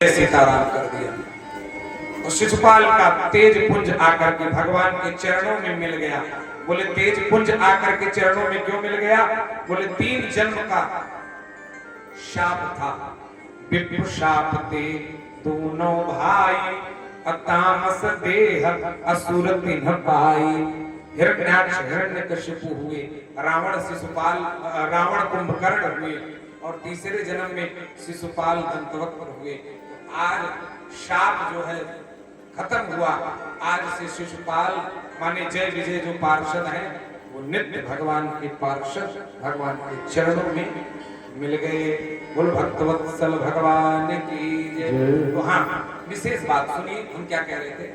सीताराम कर दिया। और शिशुपाल का तेज पुंज आकर के भगवान के चरणों में मिल गया। बोले तेज पुंज आकर के चरणों में क्यों मिल गया? बोले 3 जन्म का शाप था। विप्र शाप ते दोनों भाई, अतामस देह असुर तिन्ह पाई। हिरण्याक्ष हिरण्यकशिपु हुए, रावण शिशुपाल, रावण कुंभकर्ण हुए, और तीसरे जन्म में शिशुपाल दंतवक्र हुए। आज शाप जो है खत्म हुआ। आज से शिशुपाल माने जय विजय जो पार्षद हैं वो नित्य भगवान के पार्षद, भगवान के चरणों में मिल गए। बोल भक्तवत्सल भगवान की जय। तो हाँ, विशेष बात सुनिए, हम क्या कह रहे थे।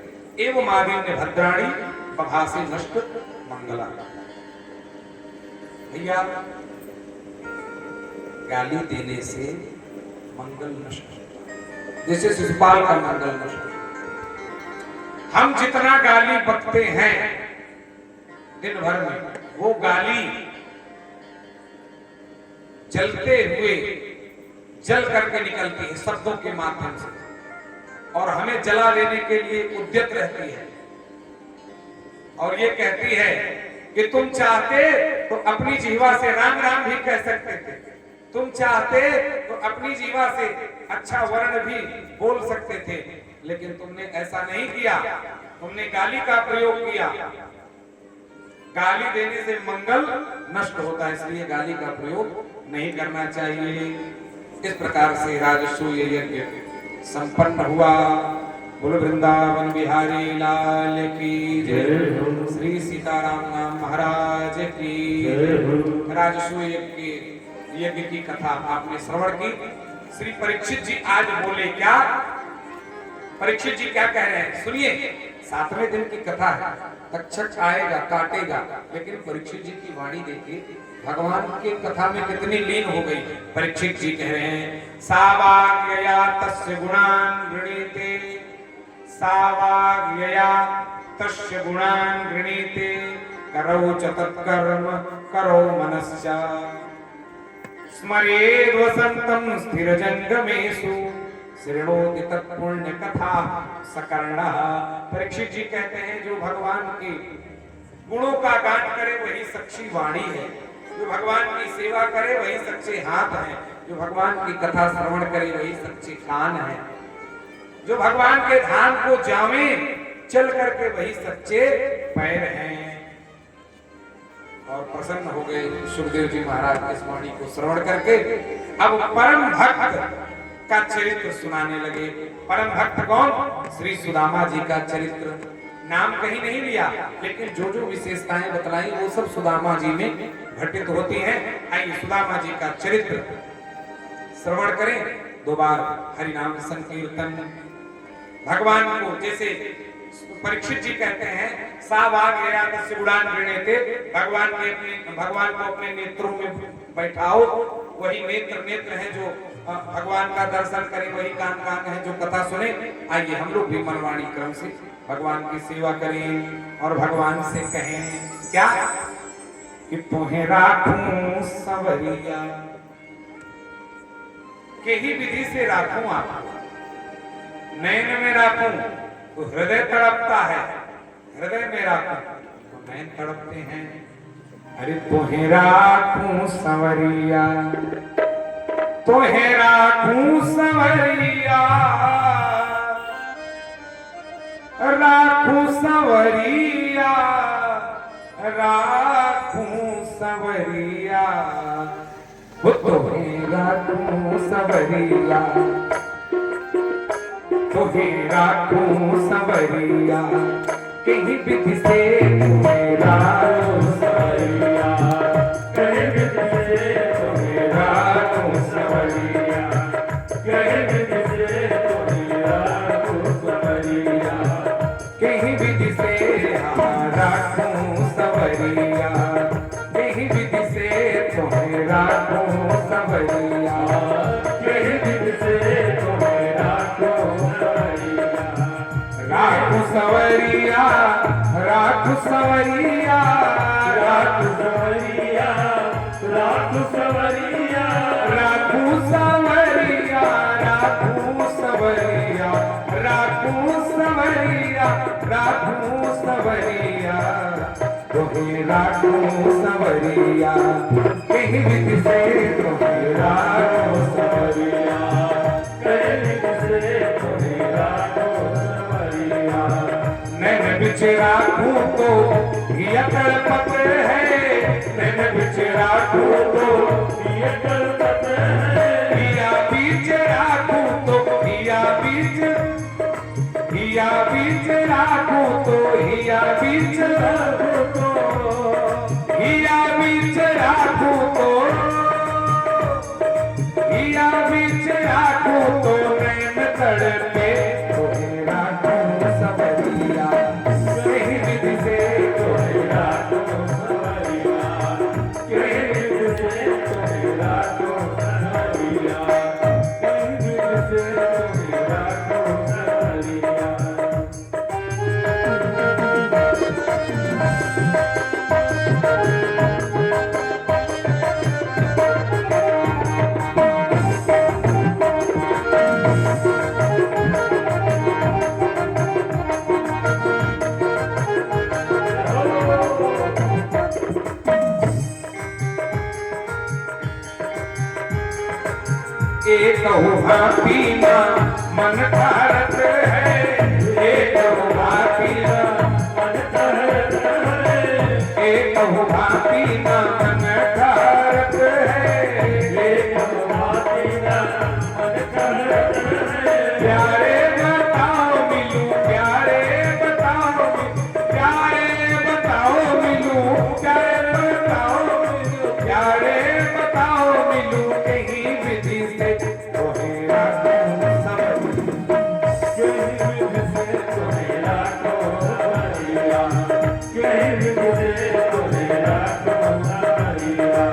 एवं मादिन्य भद्राणी बभासे नष्ट मंगला। भैया गाली देने से मंगल नष्ट, जैसे शिशुपाल का मंगल नष्ट। हम जितना गाली बकते हैं दिन भर में, वो गाली जलते हुए जल करके निकलती है शब्दों के माध्यम से, और हमें जला देने के लिए उद्यत रहती है। और ये कहती है कि तुम चाहते तो अपनी जीवा से राम राम भी कह सकते थे, तुम चाहते तो अपनी जीवा से अच्छा वर्ण भी बोल सकते थे, लेकिन तुमने ऐसा नहीं किया। तुमने गाली का प्रयोग किया। गाली देने से मंगल नष्ट होता है, इसलिए गाली का प्रयोग नहीं करना चाहिए। इस प्रकार से राजसूय यज्ञ संपन्न हुआ। बोलो वृंदावन बिहारी लाल की जय। श्री सीताराम नाम महाराज की जय। राजसूय यज्ञ की कथा आपने श्रवण की। श्री परीक्षित जी आज बोले क्या? परीक्षित जी क्या कह रहे हैं सुनिए। 7वें दिन की कथा है। तक्षक आएगा, काटेगा, लेकिन परीक्षित जी की वाणी देखिए, भगवान की कथा में कितनी लीन हो गई। परीक्षित जी कह रहे हैं सावाग्यया तस्य गुणान गृणीते, सावाग्यया तस्य गुणान गृणीते, करो च तत्कर्म करो मनश्च, स्मरेद् वसन्तं स्थिरजंगमेषु, शृणोति तत्पुण्य कथा सकर्णः। परीक्षित जी कहते हैं जो भगवान के गुणों का गान करे वही सच्ची वाणी है, जो भगवान की सेवा करे वही सच्चे हाथ हैं, जो भगवान की कथा श्रवण करे वही सच्चे कान हैं, जो भगवान के धाम को जावे चल करके वही सच्चे पैर हैं। और प्रसन्न हो गए सुखदेव जी महाराज की इस वाणी को श्रवण करके। अब परम भक्त का चरित्र सुनाने लगे। परम भक्त कौन? श्री सुदामा जी का चरित्र। नाम कहीं नहीं लिया, लेकिन जो जो विशेषताएं बतलाई वो सब सुदामा जी में घटित होती हैं। आइए सुदामा जी का चरित्र श्रवण करें। 2 बार हरि नाम संकीर्तन। भगवान को जैसे परीक्षित जी कहते हैं सावाग्यया तस्य गुणान गृणीते, भगवान को अपने नेत्रों में बैठाओ। वही नेत्र है जो भगवान का दर्शन करे, वही कान है जो कथा सुने। आइए हम लोग भी मनवाणी क्रम से भगवान की सेवा करें और भगवान से कहें क्या कि तुम्हें राखूं संवरिया, के ही विधि से राखूं आपको। नयन में राखूं तो हृदय तड़पता है, हृदय में राखूं तो नयन तड़पते हैं। अरे तुम्हें राखूं संवरिया, तुम्हें राखूं संवरिया, राखूं संवरिया, राखूं संवरिया, तुम्हें राखूं संवरिया, तुम्हें राखूं संवरिया, कहीं विधि से तुम्हें राखूं संवरिया, कहीं विधि से तुम्हें राखूं संवरिया, कहीं विधि से तुम्हें राखूं संवरिया, कहीं विधि से राखूं संवरिया, कहीं विधि से तुम्हें राखूं संवरिया, कहीं विधि से तुम्हें राखूं संवरिया, राखूं संवरिया, राखूं संवरिया, राखूं संवरिया, राखूं संवरिया, राखूं संवरिया, राखूं संवरिया। राखूं सवरिया, तुम्हें राखूं सवरिया, कहीं विधि से तुम्हें राखूं सवरिया, कहीं विधि से तुम्हें राखूं सवरिया। नैन बिच राखूं तो ये कल्पत है, नैन बिच राखूं तो ये कल्पत है, हिया बीच राखूं तो हिया बीच, हिया बीच राखूं तो हिया बीच राखूं तो, हिया बीच राखूं तो, हिया बीच राखूं तो, नैन तड़पे तुम्हें राखूं सवरिया, कहीं विधि से तुम्हें राखूं सवरिया, कहीं विधि से तुम्हें राखूं सवरिया, कहीं विधि से तुम्हें राखूं सवरिया। एक भापीना मन भारत है, एक भापीना मन भारत है, एक भापीना मन भारत है, एक भापीना मन भारत है। प्यारे बताओ मिलूं, प्यारे बताओ मिलूं, प्यारे बताओ मिलूं, प्यारे बताओ मिलूं, प्यारे बताओ मिलूं, कहीं विधि से तुम्हें राखूं सवरिया, कहीं विधि से तुम्हें राखूं सवरिया, कहीं विधि से तुम्हें राखूं सवरिया,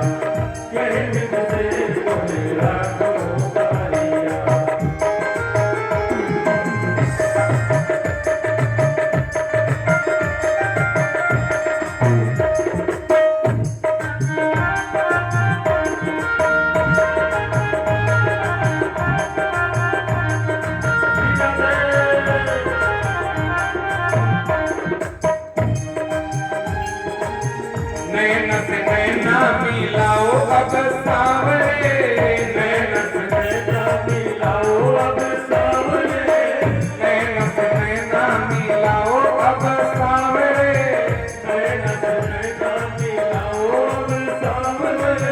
कहीं विधि से तुम्हें राखूं सवरिया। नैन से नैना मिलाओ अब सावरे, नैन से नैना मिलाओ अब सावरे, नैन से नैना मिलाओ अब सावरे, नैन से नैना मिलाओ अब सावरे,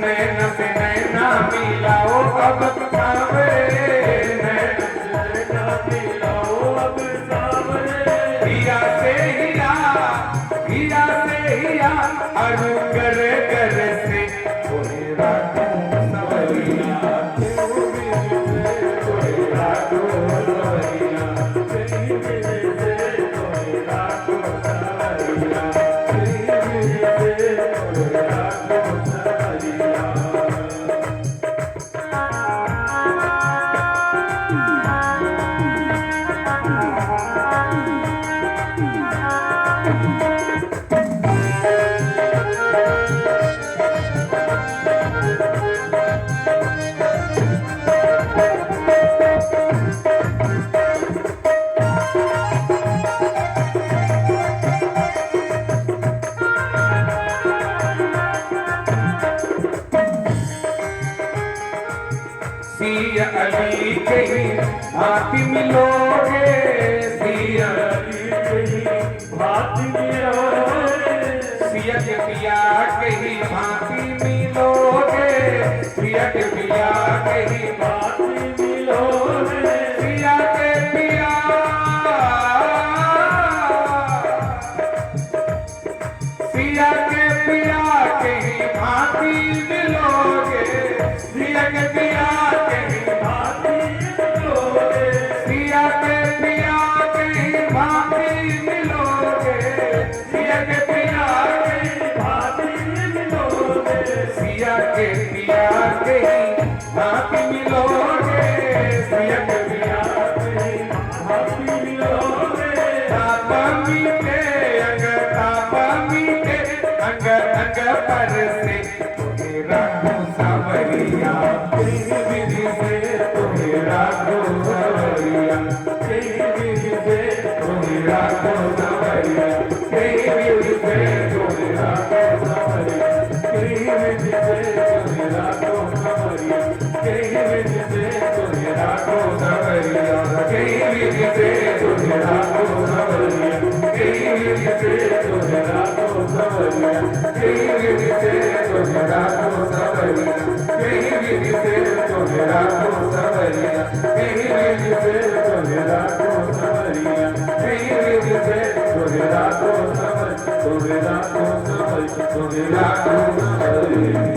नैन से नैना मिलाओ अब सावरे, नैन से नैना मिलाओ अब सावरे। हिया से हिया, हिया से हिया, अरु कर कर से तुम्हें राखूं सवरिया, कहीं विधि से तुम्हें राखूं सवरिया, कहीं विधि से तुम्हें राखूं सवरिया, कहीं विधि से तुम्हें राखूं सवरिया। सिया अली कहीं भांति मिलोगे, सिया अली कहीं भांति मिलोगे, सिया के पिया कहीं भांति मिलोगे, सिया के पिया कहीं भांति मिलोगे, सिया के पिया, सिया के पिया कहीं भांति मिलोगे, सिया के पिया कहीं भांति मिलोगे, सिया के पिया कहीं भांति मिलोगे, सिया के पिया कहीं भांति मिलोगे, सिया के पिया कहीं भांति मिलोगे, सिया के पिया कहीं भांति मिलोगे। ताप मीटे अंग, ताप मीटे अंग अंग पर से तुम्हें राखूं सवरिया, कहीं विधि से तुम्हें राखूं सवरिया, विधि से तुम्हें राखो सवरिया, यही विधि से तुम्हें राखो सवरिया, यही विधि से तुम्हें राखो सवरिया, यही विधि से तुम्हें राखो सवरिया, यही विधि से तुम्हें राखो सवरिया, तुम्हें राखो सवरिया, तुम्हें राखो सवरिया।